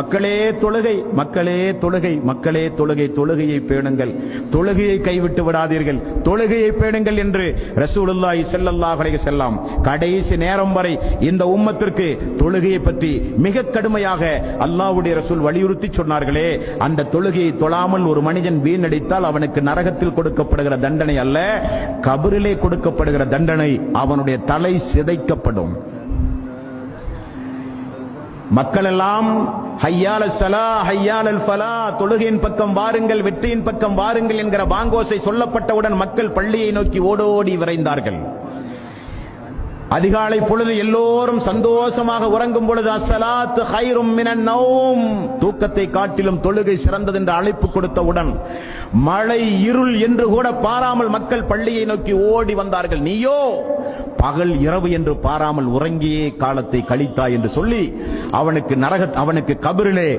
மக்களே தொழுகை, மக்களே தொழுகை, மக்களே தொழுகை, தொழுகையை பேணுங்கள், தொழுகையை கைவிட்டு விடாதீர்கள், தொழுகையை பேணுங்கள் என்று ரசூலுல்லாஹி ஸல்லல்லாஹு அலைஹி வஸல்லம் கடைசி நேரம் வரை இந்த உம்மத்திற்கு தொழுகையை பற்றி மிக கடுமையாக அல்லாஹ்வுடைய ரசூல் வலியுறுத்தி சொன்னார்களே. அந்த தொழுகையை தொழாமல் ஒரு மனிதன் வீணடித்தால் அவனுக்கு நரகத்தில் கொடுக்கப்படுகிற தண்டனை அல்ல, கபரிலே கொடுக்கப்படுகிற தண்டனை, அவனுடைய தலை சிதைக்கப்படும். மக்கள் எல்லாம் ஹய்யால ஸலா ஹய்யாலல் ஃபலா, தொழுகையின் பக்கம் வாருங்கள், வெற்றியின் பக்கம் வாருங்கள் என்கிற பாங்கோசை சொல்லப்பட்டவுடன் மக்கள் பள்ளியை நோக்கி ஓடோடி விரைந்தார்கள். அதிகாலை பொழுது எல்லோரும் சந்தோஷமாக உறங்கும் பொழுது அஸ்ஸலாத்து கைரும் மினன் நௌம், தூக்கத்தை காட்டிலும் தொழுகை சிறந்தது என்று அழைப்பு கொடுத்தவுடன் மழை இருள் என்று கூட பாராமல் மக்கள் பள்ளியை நோக்கி ஓடி வந்தார்கள். நீயோ பகல் இரவு என்று பாராமல் உறங்கியே காலத்தை கழித்தாய் என்று சொல்லி அவனுக்கு கபரிலே